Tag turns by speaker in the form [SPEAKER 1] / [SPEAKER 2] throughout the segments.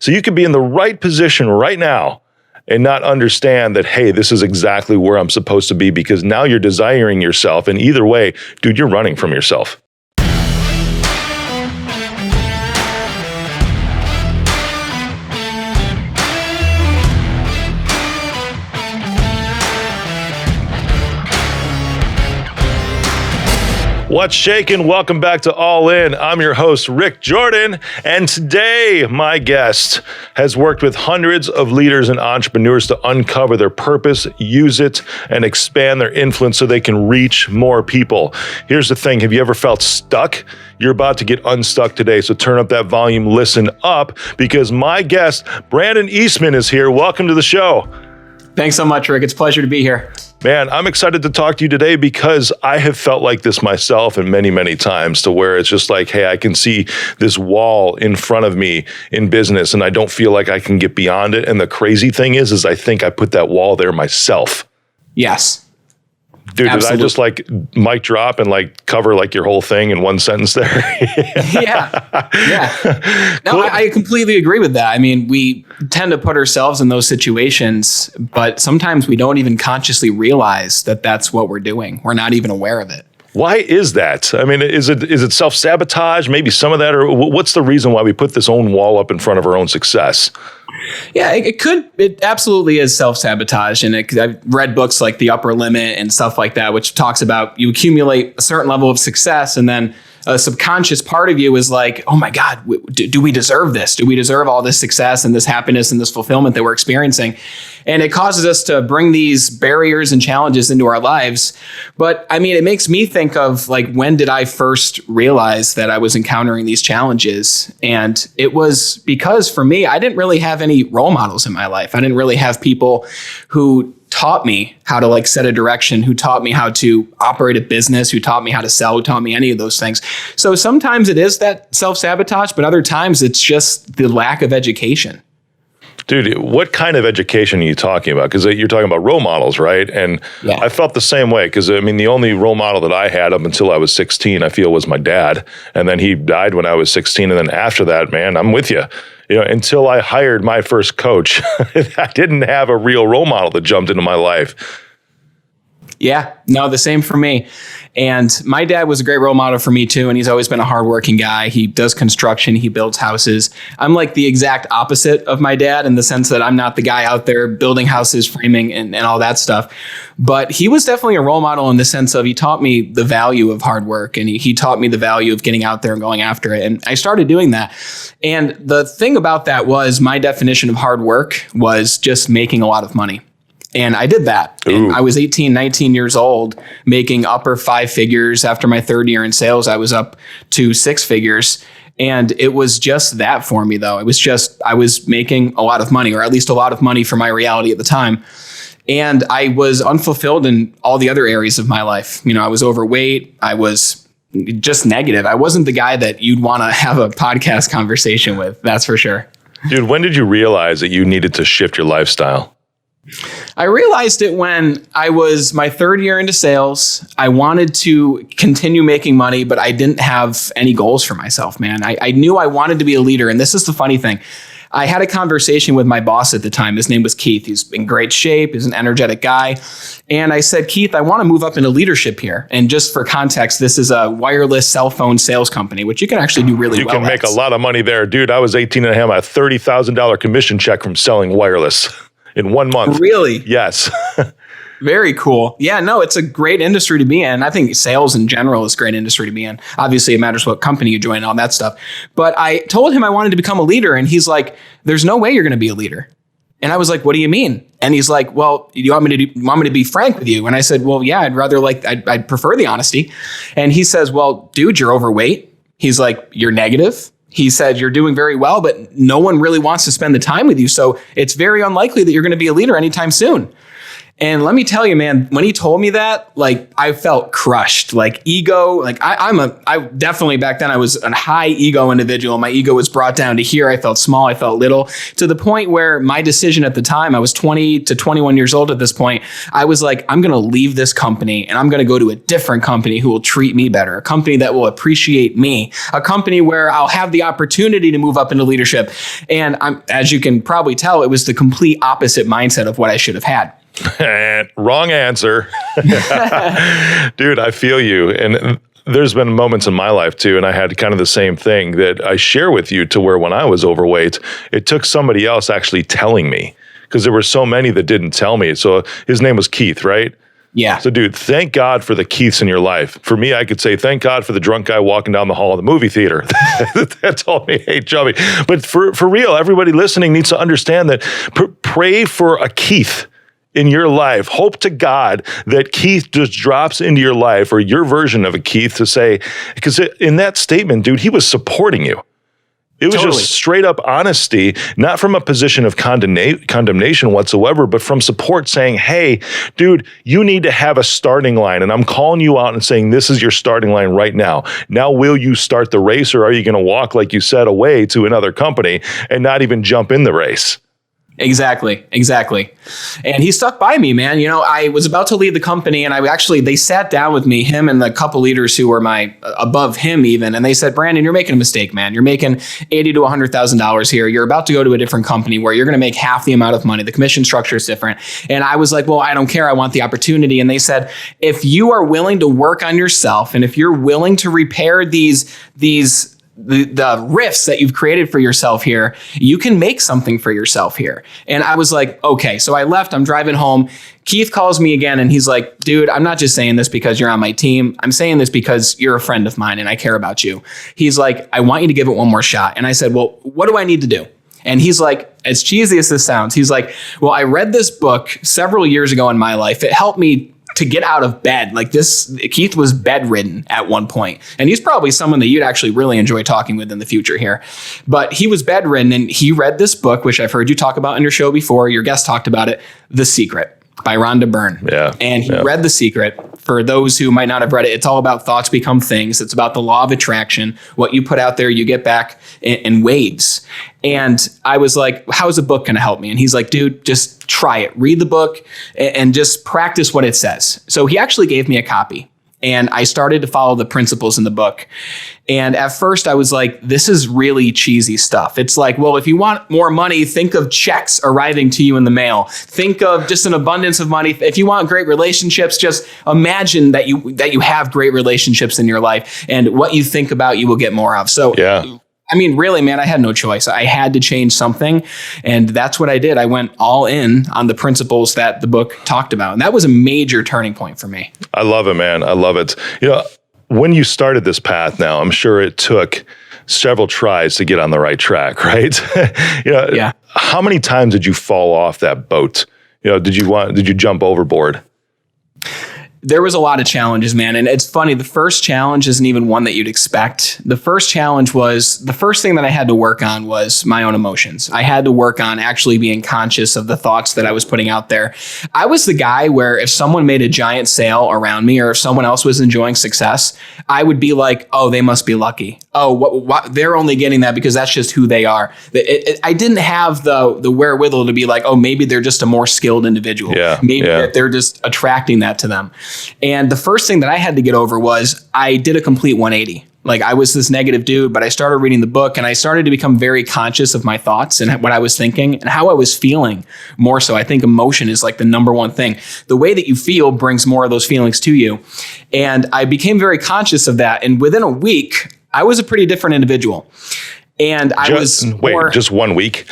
[SPEAKER 1] So you could be in the right position right now and not understand that, hey, this is exactly where I'm supposed to be, because now you're desiring yourself. And either way, dude, you're running from yourself. What's shaking? Welcome back to All In. I'm your host, Rick Jordan, and today my guest has worked with hundreds of leaders and entrepreneurs to uncover their purpose, use it, and expand their influence so they can reach more people. Here's the thing. Have you ever felt stuck? You're about to get unstuck today, so turn up that volume, listen up, because my guest, Brandon Eastman, is here. Welcome to the show.
[SPEAKER 2] Thanks so much, Rick. It's a pleasure to be here.
[SPEAKER 1] Man, I'm excited to talk to you today because I have felt like this myself and many, many times, to where it's just like, hey, I can see this wall in front of me in business and I don't feel like I can get beyond it. And the crazy thing is I think I put that wall there myself.
[SPEAKER 2] Yes.
[SPEAKER 1] Dude,
[SPEAKER 2] absolutely.
[SPEAKER 1] Did I just like mic drop and like cover like your whole thing in one sentence there?
[SPEAKER 2] Yeah. No, I completely agree with that. I mean, we tend to put ourselves in those situations, but sometimes we don't even consciously realize that that's what we're doing. We're not even aware of it.
[SPEAKER 1] Why is that? I mean, is it self-sabotage? Maybe some of that, or what's the reason why we put this own wall up in front of our own success?
[SPEAKER 2] Yeah, it absolutely is self-sabotage. And I've read books like The Upper Limit and stuff like that, which talks about you accumulate a certain level of success and then a subconscious part of you is like, oh my God, do we deserve this? Do we deserve all this success and this happiness and this fulfillment that we're experiencing? And it causes us to bring these barriers and challenges into our lives. But I mean, it makes me think of like, when did I first realize that I was encountering these challenges? And it was because for me, I didn't really have any role models in my life. I didn't really have people who taught me how to like set a direction, who taught me how to operate a business, who taught me how to sell, who taught me any of those things. So sometimes it is that self-sabotage, but other times it's just the lack of education.
[SPEAKER 1] Dude, what kind of education are you talking about? Because you're talking about role models, right? And yeah. I felt the same way, because I mean, the only role model that I had up until I was 16, I feel, was my dad. And then he died when I was 16. And then after that, man, I'm with you. You know, until I hired my first coach, I didn't have a real role model that jumped into my life.
[SPEAKER 2] Yeah, no, the same for me. And my dad was a great role model for me too. And he's always been a hardworking guy. He does construction. He builds houses. I'm like the exact opposite of my dad in the sense that I'm not the guy out there building houses, framing and all that stuff. But he was definitely a role model in the sense of he taught me the value of hard work, and he taught me the value of getting out there and going after it. And I started doing that. And the thing about that was my definition of hard work was just making a lot of money. And I did that. And I was 18, 19 years old, making upper five figures. After my third year in sales, I was up to six figures. And it was just that for me, though. It was just, I was making a lot of money, or at least a lot of money for my reality at the time. And I was unfulfilled in all the other areas of my life. You know, I was overweight. I was just negative. I wasn't the guy that you'd want to have a podcast conversation with. That's for sure.
[SPEAKER 1] Dude, when did you realize that you needed to shift your lifestyle?
[SPEAKER 2] I realized it when I was my third year into sales. I wanted to continue making money, but I didn't have any goals for myself, man. I knew I wanted to be a leader. And this is the funny thing. I had a conversation with my boss at the time. His name was Keith. He's in great shape. He's an energetic guy. And I said, Keith, I want to move up into leadership here. And just for context, this is a wireless cell phone sales company, which you can actually do really well.
[SPEAKER 1] You can make a lot of money there. Dude, I was 18 and I had a $30,000 commission check from selling wireless. In 1 month.
[SPEAKER 2] Really?
[SPEAKER 1] Yes.
[SPEAKER 2] Very cool. Yeah, no, it's a great industry to be in. I think sales in general is a great industry to be in. Obviously, it matters what company you join and all that stuff. But I told him I wanted to become a leader. And he's like, there's no way you're going to be a leader. And I was like, what do you mean? And he's like, well, you want me to be frank with you? And I said, well, yeah, I'd prefer the honesty. And he says, well, dude, you're overweight. He's like, you're negative. He said, you're doing very well, but no one really wants to spend the time with you. So it's very unlikely that you're going to be a leader anytime soon. And let me tell you, man, when he told me that, like, I felt crushed, like ego, like I definitely back then I was a high ego individual. My ego was brought down to here. I felt small. I felt little, to the point where my decision at the time, I was 20 to 21 years old at this point. I was like, I'm going to leave this company and I'm going to go to a different company who will treat me better, a company that will appreciate me, a company where I'll have the opportunity to move up into leadership. And as you can probably tell, it was the complete opposite mindset of what I should have had.
[SPEAKER 1] Wrong answer. Dude, I feel you. And there's been moments in my life too, and I had kind of the same thing that I share with you, to where when I was overweight, it took somebody else actually telling me, because there were so many that didn't tell me. So his name was Keith, right?
[SPEAKER 2] Yeah.
[SPEAKER 1] So dude, thank God for the Keiths in your life. For me, I could say, thank God for the drunk guy walking down the hall of the movie theater that told me, hey, chubby. But for real, everybody listening needs to understand that pray for a Keith in your life. Hope to God that Keith just drops into your life, or your version of a Keith, to say, because in that statement, dude, he was supporting you. It was
[SPEAKER 2] Totally.
[SPEAKER 1] just straight up honesty, not from a position of condemnation whatsoever, but from support, saying, hey, dude, you need to have a starting line. And I'm calling you out and saying, this is your starting line right now. Now, will you start the race, or are you going to walk, like you said, away to another company and not even jump in the race?
[SPEAKER 2] Exactly. And he stuck by me, man. You know, I was about to leave the company, and they sat down with me, him and the couple leaders who were above him even. And they said, Brandon, you're making a mistake, man. You're making $80,000 to $100,000 here. You're about to go to a different company where you're going to make half the amount of money. The commission structure is different. And I was like, well, I don't care. I want the opportunity. And they said, if you are willing to work on yourself, and if you're willing to repair the rifts that you've created for yourself here, you can make something for yourself here. And I was like, okay. So I left, I'm driving home. Keith calls me again, and he's like, dude, I'm not just saying this because you're on my team. I'm saying this because you're a friend of mine and I care about you. He's like, I want you to give it one more shot. And I said, well, what do I need to do? And he's like, as cheesy as this sounds, he's like, well, I read this book several years ago in my life. It helped me to get out of bed. Like this, Keith was bedridden at one point, and he's probably someone that you'd actually really enjoy talking with in the future here. But he was bedridden, and he read this book, which I've heard you talk about on your show before. Your guest talked about it, The Secret by Rhonda Byrne.
[SPEAKER 1] Yeah.
[SPEAKER 2] And he read The Secret. For those who might not have read it, it's all about thoughts become things. It's about the law of attraction. What you put out there, you get back in waves. And I was like, how's a book going to help me? And he's like, dude, just try it. Read the book and just practice what it says. So he actually gave me a copy. And I started to follow the principles in the book. And at first I was like, this is really cheesy stuff. It's like, well, if you want more money, think of checks arriving to you in the mail. Think of just an abundance of money. If you want great relationships, just imagine that you have great relationships in your life, and what you think about, you will get more of. So yeah. I mean, really, man, I had no choice. I had to change something. And that's what I did. I went all in on the principles that the book talked about. And that was a major turning point for me.
[SPEAKER 1] I love it, man. I love it. You know, when you started this path now, I'm sure it took several tries to get on the right track, right? Yeah. How many times did you fall off that boat? You know, did you jump overboard?
[SPEAKER 2] There was a lot of challenges, man. And it's funny, the first challenge isn't even one that you'd expect. The first challenge was, the first thing that I had to work on was my own emotions. I had to work on actually being conscious of the thoughts that I was putting out there. I was the guy where if someone made a giant sale around me, or if someone else was enjoying success, I would be like, oh, they must be lucky. Oh, what they're only getting that because that's just who they are. I didn't have the wherewithal to be like, oh, maybe they're just a more skilled individual. Maybe that they're just attracting that to them. And the first thing that I had to get over was I did a complete 180. Like, I was this negative dude, but I started reading the book and I started to become very conscious of my thoughts and what I was thinking and how I was feeling more so. I think emotion is like the number one thing. The way that you feel brings more of those feelings to you. And I became very conscious of that. And within a week, I was a pretty different individual. And
[SPEAKER 1] just 1 week?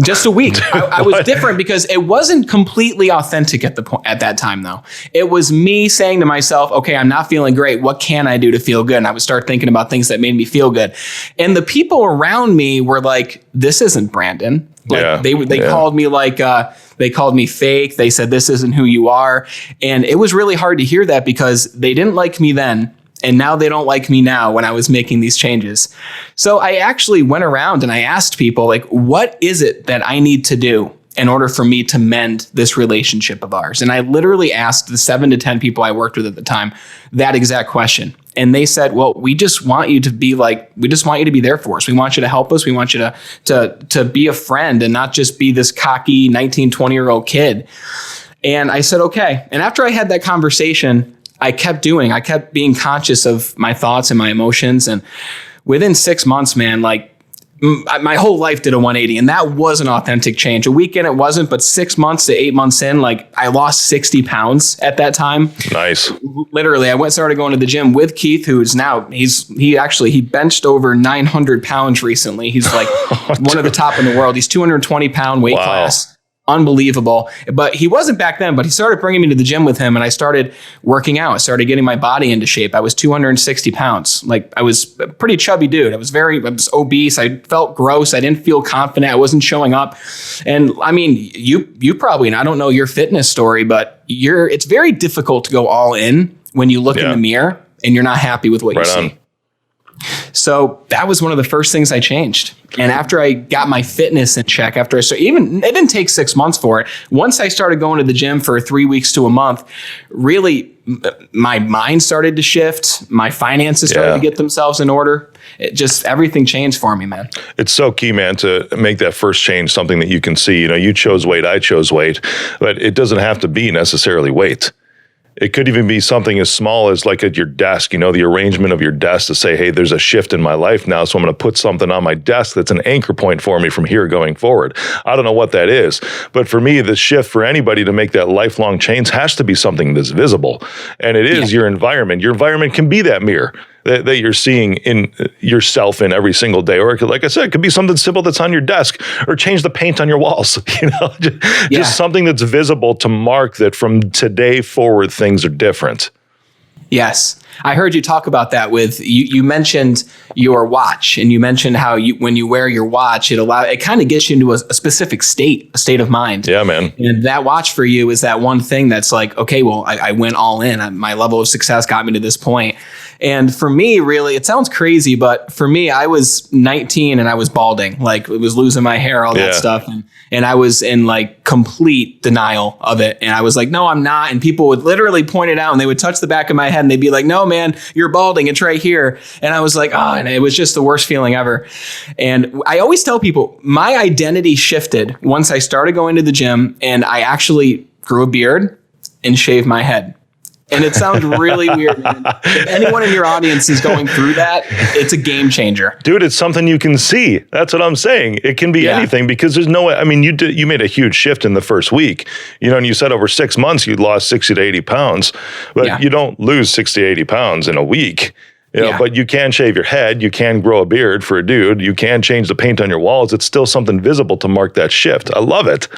[SPEAKER 2] Just a week. I was different because it wasn't completely authentic at that time, though. It was me saying to myself, okay, I'm not feeling great. What can I do to feel good? And I would start thinking about things that made me feel good. And the people around me were like, this isn't Brandon. Like, they called me they called me fake. They said, this isn't who you are. And it was really hard to hear that because they didn't like me then. And now they don't like me now when I was making these changes. So I actually went around and I asked people, like, what is it that I need to do in order for me to mend this relationship of ours? And I literally asked the 7 to 10 people I worked with at the time that exact question. And they said, well, we just want you to be there for us. We want you to help us. We want you to be a friend and not just be this cocky 19, 20-year-old kid. And I said, okay. And after I had that conversation, I kept being conscious of my thoughts and my emotions. And within 6 months, man, like my whole life did a 180, and that was an authentic change. A week in, it wasn't, but 6 months to 8 months in, like I lost 60 pounds at that time. Nice. Literally, I started going to the gym with Keith, who's now, he benched over 900 pounds recently. He's like one of the top in the world. He's 220 pound weight class. Unbelievable. But he wasn't back then, but he started bringing me to the gym with him, and I started working out. I started getting my body into shape. I was 260 pounds. Like I was a pretty chubby dude. I was obese. I felt gross. I didn't feel confident. I wasn't showing up. And I mean, you probably, and I don't know your fitness story, but it's very difficult to go all in when you look in the mirror and you're not happy with what you see. So that was one of the first things I changed. And after I got my fitness in check, it didn't take 6 months for it. Once I started going to the gym for 3 weeks to a month, really my mind started to shift. My finances started to get themselves in order. Everything changed for me, man. It's so key, man, to make that first change something that you can see. You know, you chose weight, I chose weight, but it doesn't have to be necessarily weight. It could even be something as small as like at your desk, the arrangement of your desk to say, hey, there's a shift in my life now, so I'm going to put something on my desk that's an anchor point for me from here going forward. I don't know what that is, but for me, the shift for anybody to make that lifelong change has to be something that's visible. And it is your environment. Your environment can be that mirror that you're seeing in yourself in every single day. Or like I said, it could be something simple that's on your desk, or change the paint on your walls, just something that's visible to mark that from today forward, things are different. Yes. I heard you talk about that with, you mentioned your watch, and you mentioned how when you wear your watch, it kind of gets you into a specific state of mind. Yeah, man. And that watch for you is that one thing that's like, okay, well, I went all in. My level of success got me to this point. And for me, really, it sounds crazy, but for me, I was 19 and I was balding, like it was losing my hair, all that stuff. And I was in like complete denial of it. And I was like, no, I'm not. And people would literally point it out, and they would touch the back of my head and they'd be like, no, man, you're balding. It's right here. And I was like, oh, and it was just the worst feeling ever. And I always tell people my identity shifted once I started going to the gym and I actually grew a beard and shaved my head. And it sounds really weird, man. If anyone in your audience is going through that, it's a game changer. Dude, it's something you can see. That's what I'm saying. It can be anything, because there's no way. I mean, you made a huge shift in the first week, and you said over 6 months you lost 60 to 80 pounds, but you don't lose 60 to 80 pounds in a week. But you can shave your head. You can grow a beard for a dude. You can change the paint on your walls. It's still something visible to mark that shift. I love it.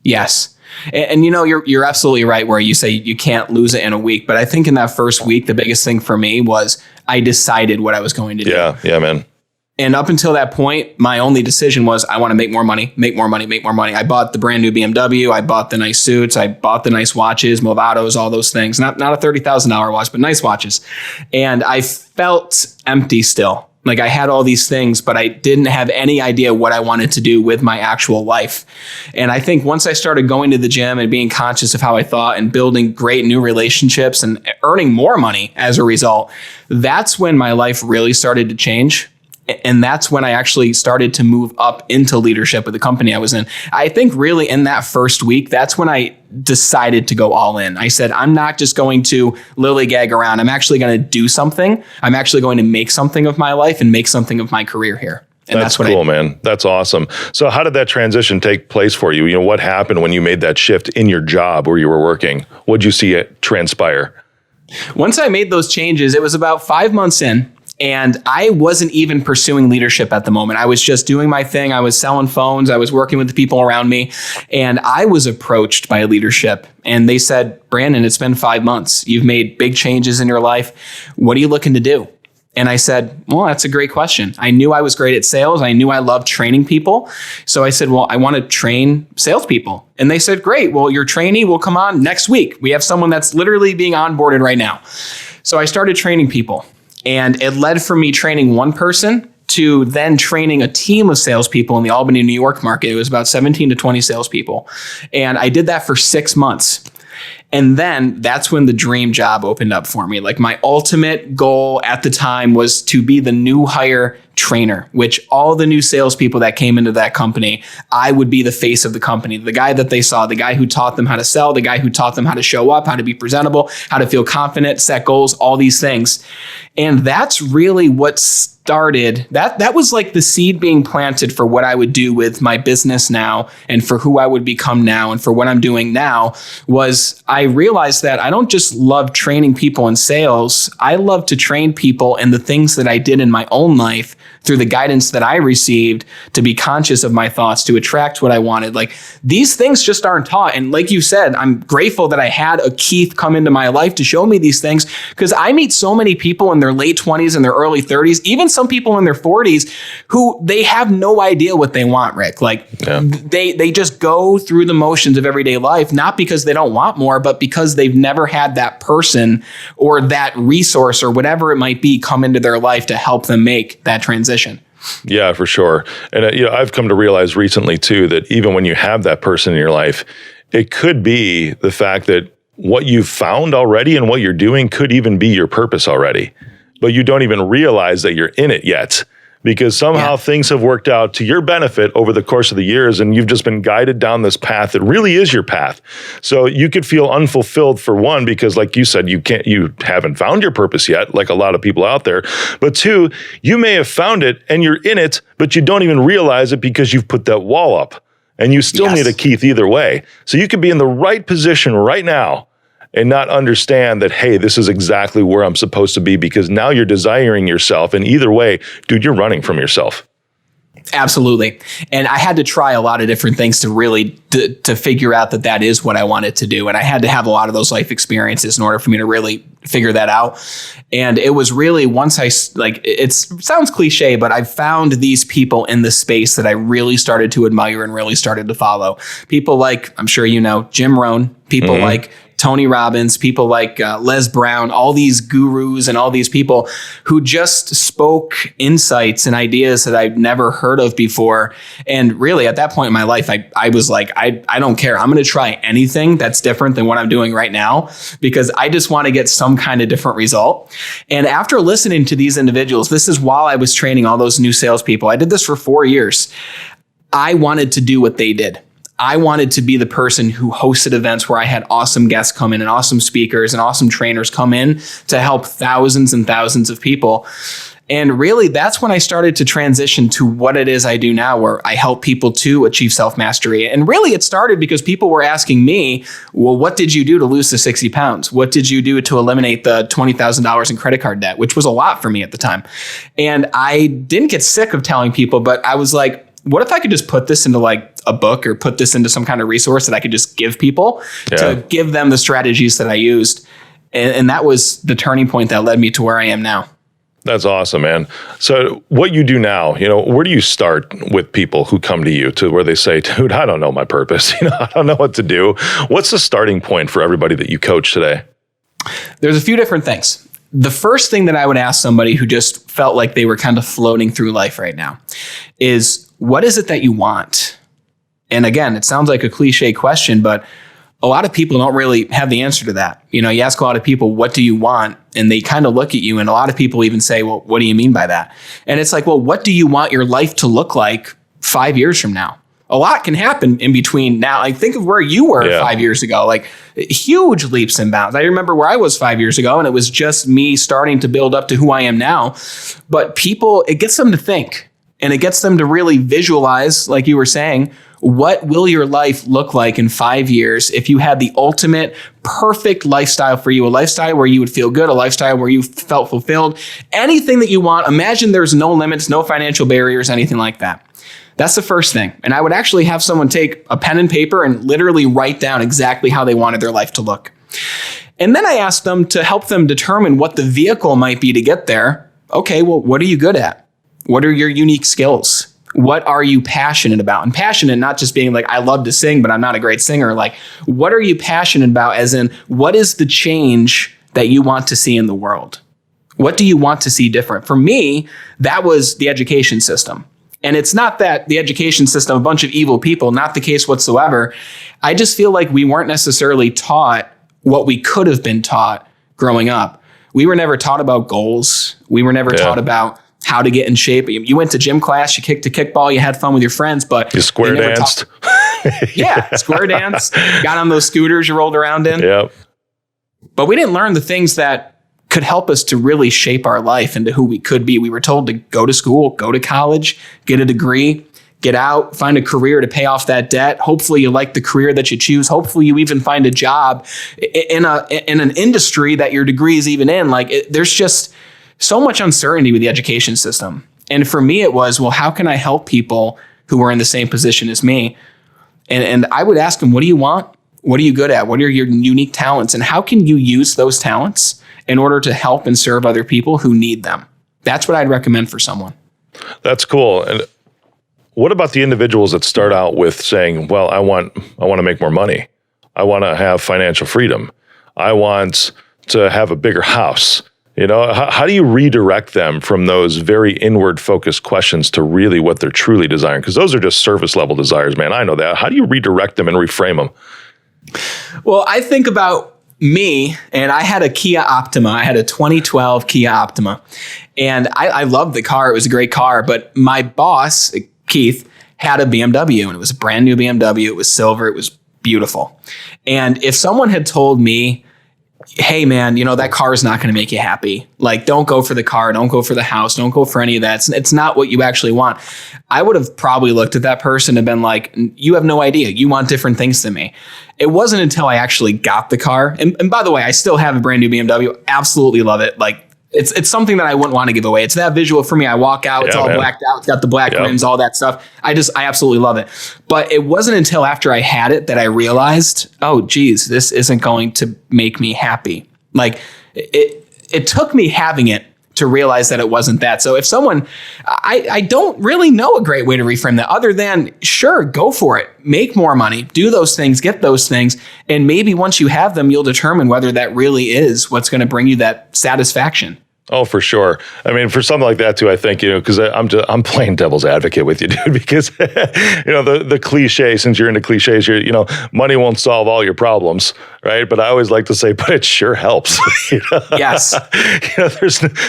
[SPEAKER 2] Yes. And you're absolutely right where you say you can't lose it in a week. But I think in that first week, the biggest thing for me was I decided what I was going to do. Yeah, man. And up until that point, my only decision was I want to make more money. I bought the brand new BMW. I bought the nice suits. I bought the nice watches, Movados, all those things. Not a $30,000 watch, but nice watches. And I felt empty still. Like I had all these things, but I didn't have any idea what I wanted to do with my actual life. And I think once I started going to the gym and being conscious of how I thought and building great new relationships and earning more money as a result, that's when my life really started to change. And that's when I actually started to move up into leadership of the company I was in. I think really in that first week, that's when I decided to go all in. I said, I'm not just going to lillygag around. I'm actually going to do something. I'm actually going to make something of my life and make something of my career here. And that's what cool, man. That's awesome. So how did that transition take place for you? What happened when you made that shift in your job where you were working? What did you see it transpire? Once I made those changes, it was about 5 months in. And I wasn't even pursuing leadership at the moment. I was just doing my thing. I was selling phones. I was working with the people around me. And I was approached by leadership. And they said, Brandon, it's been 5 months. You've made big changes in your life. What are you looking to do? And I said, well, that's a great question. I knew I was great at sales. I knew I loved training people. So I said, well, I want to train salespeople. And they said, great. Well, your trainee will come on next week. We have someone that's literally being onboarded right now. So I started training people. And it led from me training one person to then training a team of salespeople in the Albany, New York market. It was about 17 to 20 salespeople. And I did that for 6 months. And then that's when the dream job opened up for me. Like my ultimate goal at the time was to be the new hire trainer, which all the new salespeople that came into that company, I would be the face of the company, the guy that they saw, the guy who taught them how to sell, the guy who taught them how to show up, how to be presentable, how to feel confident, set goals, all these things. And that's really what started, that was like the seed being planted for what I would do with my business now and for who I would become now and for what I'm doing now. Was I realized that I don't just love training people in sales. I love to train people in the things that I did in my own life through the guidance that I received to be conscious of my thoughts, to attract what I wanted. Like these things just aren't taught. And like you said, I'm grateful that I had a Keith come into my life to show me these things, because I meet so many people in their late 20s and their early 30s, even some people in their 40s who they have no idea what they want, Rick. Like they just go through the motions of everyday life, not because they don't want more, but because they've never had that person or that resource or whatever it might be come into their life to help them make that transition.
[SPEAKER 1] Yeah, for sure. And I've come to realize recently too, that even when you have that person in your life, it could be the fact that what you've found already and what you're doing could even be your purpose already, but you don't even realize that you're in it yet, because somehow things have worked out to your benefit over the course of the years, and you've just been guided down this path that really is your path. So you could feel unfulfilled for one, because like you said, you haven't found your purpose yet, like a lot of people out there. But two, you may have found it and you're in it, but you don't even realize it because you've put that wall up, and you still need a Keith either way. So you could be in the right position right now and not understand that, hey, this is exactly where I'm supposed to be, because now you're desiring yourself. And either way, dude, you're running from yourself.
[SPEAKER 2] Absolutely. And I had to try a lot of different things to really to figure out that is what I wanted to do. And I had to have a lot of those life experiences in order for me to really figure that out. And it was really once it sounds cliche, but I found these people in the space that I really started to admire and really started to follow. People like, I'm sure you know, Jim Rohn, people like Tony Robbins, people like Les Brown, all these gurus and all these people who just spoke insights and ideas that I'd never heard of before. And really at that point in my life, I was like, I don't care. I'm going to try anything that's different than what I'm doing right now, because I just want to get some kind of different result. And after listening to these individuals, this is while I was training all those new salespeople. I did this for 4 years. I wanted to do what they did. I wanted to be the person who hosted events where I had awesome guests come in and awesome speakers and awesome trainers come in to help thousands and thousands of people. And really, that's when I started to transition to what it is I do now, where I help people to achieve self-mastery. And really, it started because people were asking me, well, what did you do to lose the 60 pounds? What did you do to eliminate the $20,000 in credit card debt, which was a lot for me at the time? And I didn't get sick of telling people, but I was like, what if I could just put this into like a book or put this into some kind of resource that I could just give people to give them the strategies that I used? And that was the turning point that led me to where I am now.
[SPEAKER 1] That's awesome, man. So what you do now, where do you start with people who come to you to where they say, dude, I don't know my purpose. I don't know what to do. What's the starting point for everybody that you coach today?
[SPEAKER 2] There's a few different things. The first thing that I would ask somebody who just felt like they were kind of floating through life right now is, what is it that you want? And again, it sounds like a cliche question, but a lot of people don't really have the answer to that. You ask a lot of people, what do you want? And they kind of look at you, and a lot of people even say, well, what do you mean by that? And it's like, well, what do you want your life to look like 5 years from now? A lot can happen in between now. Like, think of where you were 5 years ago, like huge leaps and bounds. I remember where I was 5 years ago, and it was just me starting to build up to who I am now. But people, it gets them to think, and it gets them to really visualize, like you were saying, what will your life look like in 5 years if you had the ultimate perfect lifestyle for you, a lifestyle where you would feel good, a lifestyle where you felt fulfilled, anything that you want. Imagine there's no limits, no financial barriers, anything like that. That's the first thing. And I would actually have someone take a pen and paper and literally write down exactly how they wanted their life to look. And then I asked them to help them determine what the vehicle might be to get there. Okay, well, what are you good at? What are your unique skills? What are you passionate about? And passionate, not just being like, I love to sing, but I'm not a great singer. Like, what are you passionate about? As in, what is the change that you want to see in the world? What do you want to see different? For me, that was the education system. And it's not that the education system, a bunch of evil people, not the case whatsoever. I just feel like we weren't necessarily taught what we could have been taught growing up. We were never taught about goals. We were never taught about how to get in shape. You went to gym class, you kicked a kickball, you had fun with your friends, but
[SPEAKER 1] you square danced.
[SPEAKER 2] Square dance, got on those scooters you rolled around in.
[SPEAKER 1] Yep.
[SPEAKER 2] But we didn't learn the things that could help us to really shape our life into who we could be. We were told to go to school, go to college, get a degree, get out, find a career to pay off that debt. Hopefully you like the career that you choose. Hopefully you even find a job in an industry that your degree is even in. There's just so much uncertainty with the education system. And for me, it was, well, how can I help people who are in the same position as me? And I would ask them, what do you want? What are you good at? What are your unique talents? And how can you use those talents in order to help and serve other people who need them? That's what I'd recommend for someone.
[SPEAKER 1] That's cool. And what about the individuals that start out with saying, well, I want to make more money. I want to have financial freedom. I want to have a bigger house. How do you redirect them from those very inward focused questions to really what they're truly desiring? Because those are just surface level desires, man. I know that. How do you redirect them and reframe them?
[SPEAKER 2] Well, I think about me, and I had a Kia Optima. I had a 2012 Kia Optima, and I loved the car. It was a great car, but my boss, Keith, had a BMW, and it was a brand new BMW. It was silver. It was beautiful. And if someone had told me, hey man, that car is not going to make you happy. Don't go for the car. Don't go for the house. Don't go for any of that. It's not what you actually want. I would have probably looked at that person and been like, you have no idea. You want different things than me. It wasn't until I actually got the car. And by the way, I still have a brand new BMW. Absolutely love it. It's something that I wouldn't want to give away. It's that visual for me. I walk out, it's all blacked out. It's got the black rims, all that stuff. I absolutely love it. But it wasn't until after I had it that I realized, oh, geez, this isn't going to make me happy. It took me having it to realize that it wasn't that. So if someone, I don't really know a great way to reframe that other than, sure, go for it. Make more money, do those things, get those things. And maybe once you have them, you'll determine whether that really is what's going to bring you that satisfaction.
[SPEAKER 1] Oh, for sure. I mean, for something like that too, I think, because I'm playing devil's advocate with you, dude, because, the cliche, since you're into cliches, money won't solve all your problems, right? But I always like to say, but it sure helps.
[SPEAKER 2] Yes.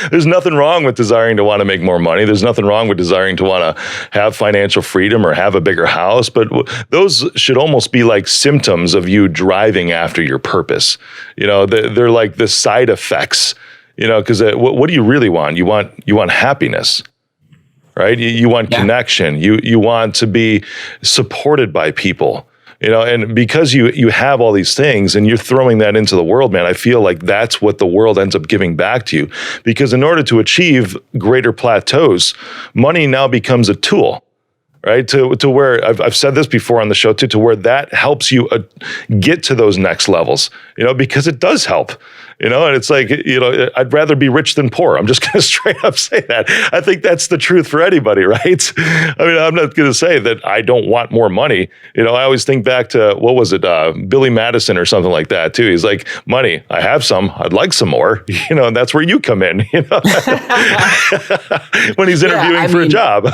[SPEAKER 1] There's nothing wrong with desiring to want to make more money. There's nothing wrong with desiring to want to have financial freedom or have a bigger house. But those should almost be like symptoms of you driving after your purpose. They're like the side effects. Because what do you really want? You want happiness, right? You want connection. You want to be supported by people, and because you have all these things and you're throwing that into the world, man, I feel like that's what the world ends up giving back to you. Because in order to achieve greater plateaus, money now becomes a tool. Right, to where I've said this before on the show too, to where that helps you get to those next levels, because it does help, and it's like, I'd rather be rich than poor. I'm just going to straight up say that. I think that's the truth for anybody, right? I mean, I'm not going to say that I don't want more money. I always think back to, what was it, Billy Madison or something like that too. He's like, money, I have some, I'd like some more, and that's where you come in, when he's interviewing for a job.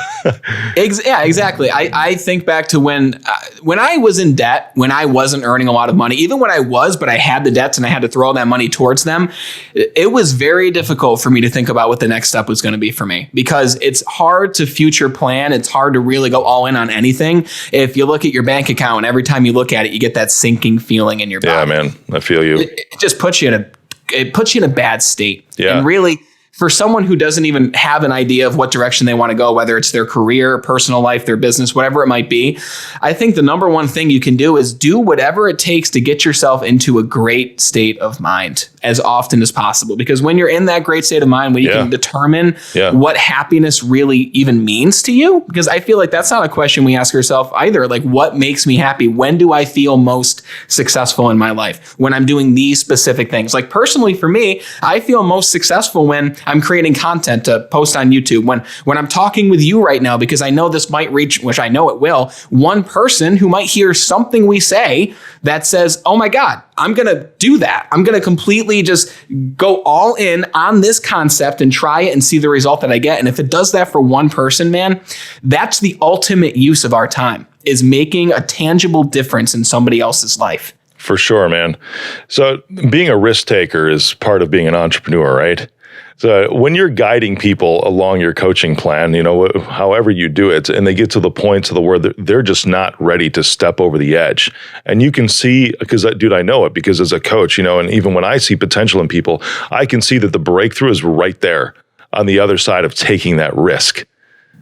[SPEAKER 2] Exactly. I think back to when I was in debt, when I wasn't earning a lot of money, even when I was, but I had the debts and I had to throw all that money towards them. It was very difficult for me to think about what the next step was going to be for me, because it's hard to future plan. It's hard to really go all in on anything. If you look at your bank account and every time you look at it, you get that sinking feeling in your body.
[SPEAKER 1] Yeah, man, I feel you.
[SPEAKER 2] It just puts you in a bad state.
[SPEAKER 1] Yeah.
[SPEAKER 2] And really, for someone who doesn't even have an idea of what direction they want to go, whether it's their career, personal life, their business, whatever it might be, I think the number one thing you can do is do whatever it takes to get yourself into a great state of mind as often as possible. Because when you're in that great state of mind, when you can determine what happiness really even means to you, because I feel like that's not a question we ask ourselves either. Like, what makes me happy? When do I feel most successful in my life? When I'm doing these specific things. Like personally for me, I feel most successful when I'm creating content to post on YouTube, when I'm talking with you right now, because I know this might reach, which I know it will, one person who might hear something we say that says, oh my God, I'm going to do that. I'm going to completely completely just go all in on this concept and try it and see the result that I get. And if it does that for one person, man, that's the ultimate use of our time, is making a tangible difference in somebody else's life.
[SPEAKER 1] For sure, man. So being a risk taker is part of being an entrepreneur, right? So when you're guiding people along your coaching plan, however you do it, and they get to the point to the where they're just not ready to step over the edge. And you can see, because dude, I know it, because as a coach, and even when I see potential in people, I can see that the breakthrough is right there on the other side of taking that risk.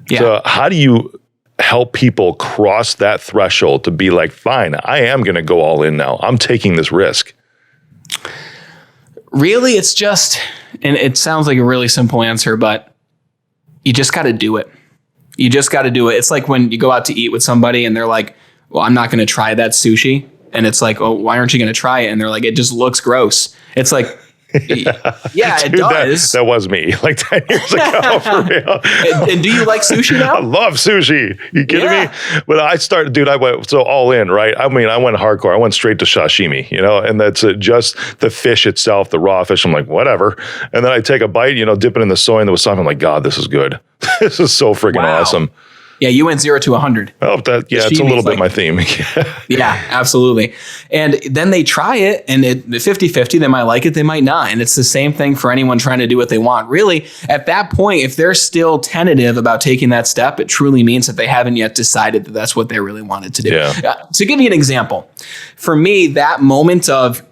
[SPEAKER 1] Yeah. So how do you help people cross that threshold to be like, fine, I am going to go all in now. I'm taking this risk.
[SPEAKER 2] Really, it's just, and it sounds like a really simple answer, but you just got to do it. You just got to do it. It's like when you go out to eat with somebody and they're like, well, I'm not going to try that sushi. And it's like, oh, why aren't you going to try it? And they're like, it just looks gross. It's like, yeah, it does.
[SPEAKER 1] That was me like 10 years ago, for real.
[SPEAKER 2] And do you like sushi now?
[SPEAKER 1] I love sushi. You kidding me? But I went so all in, right? I mean, I went hardcore. I went straight to sashimi, and that's just the fish itself, the raw fish. I'm like, whatever. And then I take a bite, dip it in the soy and the wasabi. I'm like, God, this is good. This is so freaking awesome.
[SPEAKER 2] Yeah, you went 0 to 100.
[SPEAKER 1] Oh, it's a little bit my theme.
[SPEAKER 2] Yeah, absolutely. And then they try it, and 50-50, they might like it, they might not. And it's the same thing for anyone trying to do what they want. Really, at that point, if they're still tentative about taking that step, it truly means that they haven't yet decided that that's what they really wanted to do. Yeah. To give you an example, for me, that moment of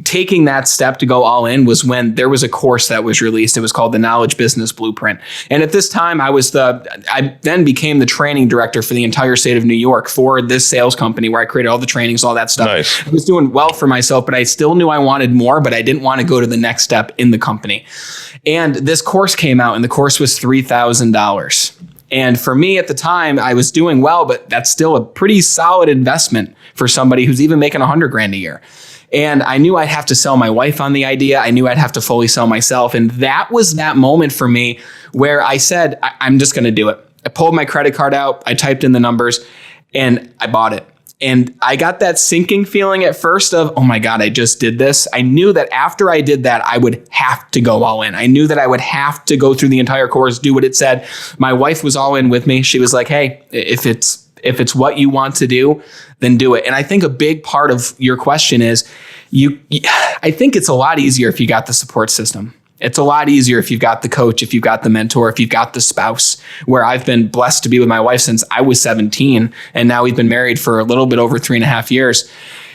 [SPEAKER 2] taking that step to go all in was when there was a course that was released. It was called the Knowledge Business Blueprint. And at this time, I then became the training director for the entire state of New York for this sales company where I created all the trainings, all that stuff. Nice. I was doing well for myself, but I still knew I wanted more, but I didn't want to go to the next step in the company. And this course came out, and the course was $3,000. And for me at the time, I was doing well, but that's still a pretty solid investment for somebody who's even making $100,000 a year. And I knew I'd have to sell my wife on the idea. I knew I'd have to fully sell myself. And that was that moment for me where I said, I'm just going to do it. I pulled my credit card out. I typed in the numbers and I bought it. And I got that sinking feeling at first of, oh my God, I just did this. I knew that after I did that, I would have to go all in. I knew that I would have to go through the entire course, do what it said. My wife was all in with me. She was like, hey, if it's what you want to do, then do it. And I think a big part of your question is I think it's a lot easier if you got the support system. It's a lot easier if you've got the coach, if you've got the mentor, if you've got the spouse, where I've been blessed to be with my wife since I was 17. And now we've been married for a little bit over 3.5 years.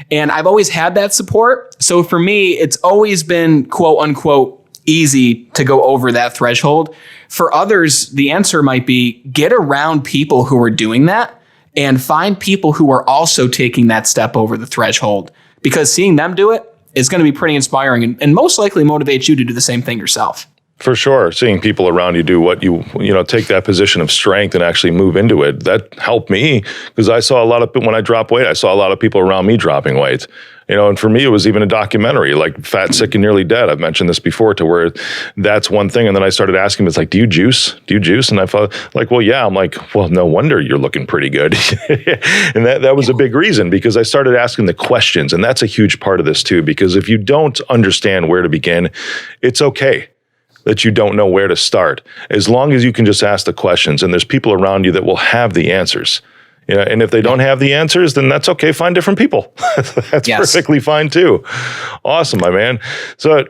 [SPEAKER 2] And I've always had that support. So for me, it's always been quote unquote easy to go over that threshold. For others, the answer might be get around people who are doing that and find people who are also taking that step over the threshold, because seeing them do it is going to be pretty inspiring and most likely motivate you to do the same thing yourself.
[SPEAKER 1] For sure. Seeing people around you do what take that position of strength and actually move into it. That helped me because I saw when I dropped weight, I saw a lot of people around me dropping weight. And for me, it was even a documentary like Fat, Sick, and Nearly Dead. I've mentioned this before to where that's one thing. And then I started asking him, it's like, do you juice? Do you juice? And I felt like, well, yeah. I'm like, well, no wonder you're looking pretty good. And that was a big reason because I started asking the questions. And that's a huge part of this too, because if you don't understand where to begin, it's okay that you don't know where to start. As long as you can just ask the questions and there's people around you that will have the answers. And if they don't have the answers, then that's okay. Find different people. That's perfectly fine too. Awesome, my man. So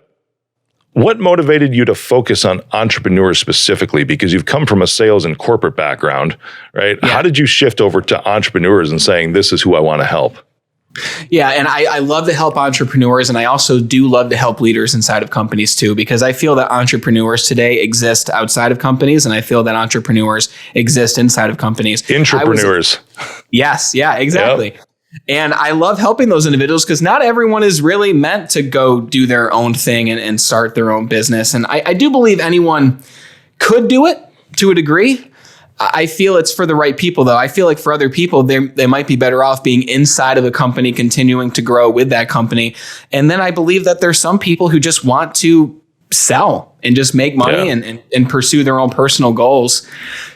[SPEAKER 1] what motivated you to focus on entrepreneurs specifically? Because you've come from a sales and corporate background, right? Yeah. How did you shift over to entrepreneurs and saying, this is who I want to help?
[SPEAKER 2] Yeah. And I love to help entrepreneurs. And I also do love to help leaders inside of companies too, because I feel that entrepreneurs today exist outside of companies. And I feel that entrepreneurs exist inside of companies.
[SPEAKER 1] Intrapreneurs.
[SPEAKER 2] Yes. Yeah, exactly. Yep. And I love helping those individuals because not everyone is really meant to go do their own thing and start their own business. And I do believe anyone could do it to a degree. I feel it's for the right people, though. I feel like for other people, they might be better off being inside of a company, continuing to grow with that company. And then I believe that there's some people who just want to sell and just make money and pursue their own personal goals.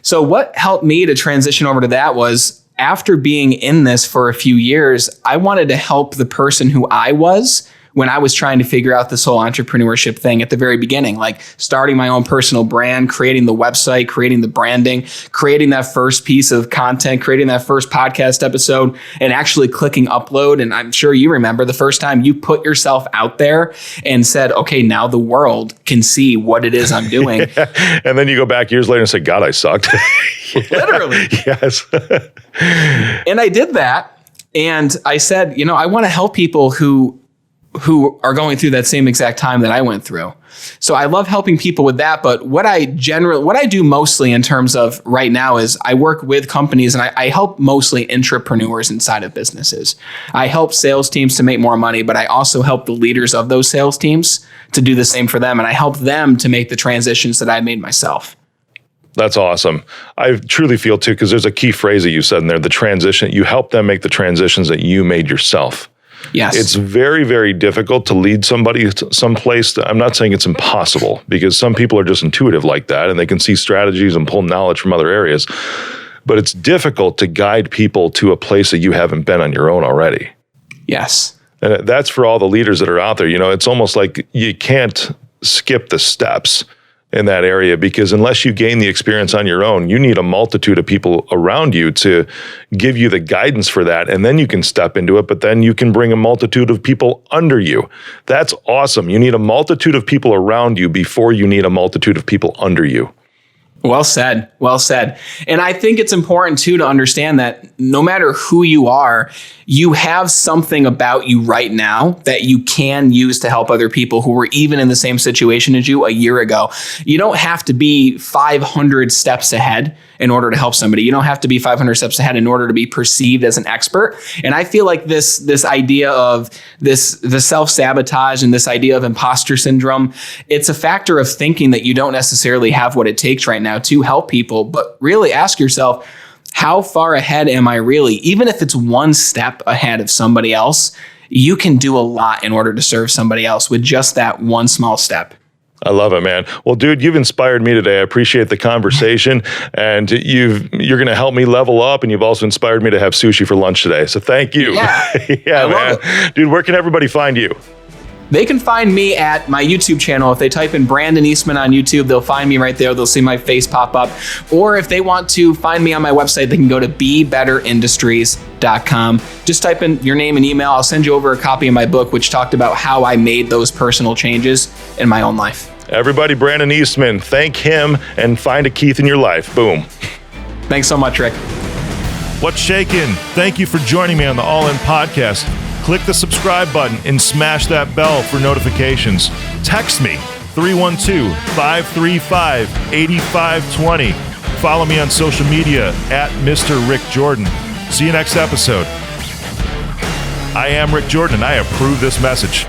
[SPEAKER 2] So what helped me to transition over to that was after being in this for a few years, I wanted to help the person who I was when I was trying to figure out this whole entrepreneurship thing at the very beginning, like starting my own personal brand, creating the website, creating the branding, creating that first piece of content, creating that first podcast episode, and actually clicking upload. And I'm sure you remember the first time you put yourself out there and said, okay, now the world can see what it is I'm doing.
[SPEAKER 1] Yeah. And then you go back years later and say, God, I sucked.
[SPEAKER 2] Literally.
[SPEAKER 1] Yes.
[SPEAKER 2] And I did that. And I said, you know, I want to help people who are going through that same exact time that I went through. So I love helping people with that. But what I do mostly in terms of right now is I work with companies, and I help mostly intrapreneurs inside of businesses. I help sales teams to make more money, but I also help the leaders of those sales teams to do the same for them. And I help them to make the transitions that I made myself.
[SPEAKER 1] That's awesome. I truly feel too, because there's a key phrase that you said in there, the transition. You help them make the transitions that you made yourself.
[SPEAKER 2] Yes.
[SPEAKER 1] It's very, very difficult to lead somebody someplace. I'm not saying it's impossible, because some people are just intuitive like that and they can see strategies and pull knowledge from other areas. But it's difficult to guide people to a place that you haven't been on your own already.
[SPEAKER 2] Yes.
[SPEAKER 1] And that's for all the leaders that are out there. You know, it's almost like you can't skip the steps in that area, because unless you gain the experience on your own, you need a multitude of people around you to give you the guidance for that. And then you can step into it, but then you can bring a multitude of people under you. That's awesome. You need a multitude of people around you before you need a multitude of people under you.
[SPEAKER 2] Well said. Well said. And I think it's important too to understand that no matter who you are, you have something about you right now that you can use to help other people who were even in the same situation as you a year ago. You don't have to be 500 steps ahead in order to help somebody. You don't have to be 500 steps ahead in order to be perceived as an expert. And I feel like this idea of the self-sabotage and this idea of imposter syndrome, it's a factor of thinking that you don't necessarily have what it takes right now to help people. But really ask yourself, how far ahead am I really? Even if it's one step ahead of somebody else, you can do a lot in order to serve somebody else with just that one small step.
[SPEAKER 1] I love it, man. Well, dude, you've inspired me today. I appreciate the conversation, and you're going to help me level up, and you've also inspired me to have sushi for lunch today. So thank you.
[SPEAKER 2] Yeah,
[SPEAKER 1] man. Dude, where can everybody find you?
[SPEAKER 2] They can find me at my YouTube channel. If they type in Brandon Eastman on YouTube, they'll find me right there. They'll see my face pop up. Or if they want to find me on my website, they can go to bebetterindustriescom. Just type in your name and email. I'll send you over a copy of my book, which talked about how I made those personal changes in my own life.
[SPEAKER 1] Everybody, Brandon Eastman, thank him and find a Keith in your life. Boom.
[SPEAKER 2] Thanks so much, Rick.
[SPEAKER 1] What's shaking? Thank you for joining me on the All In Podcast. Click the subscribe button and smash that bell for notifications. Text me, 312-535-8520. Follow me on social media at Mr. Rick Jordan. See you next episode. I am Rick Jordan, and I approve this message.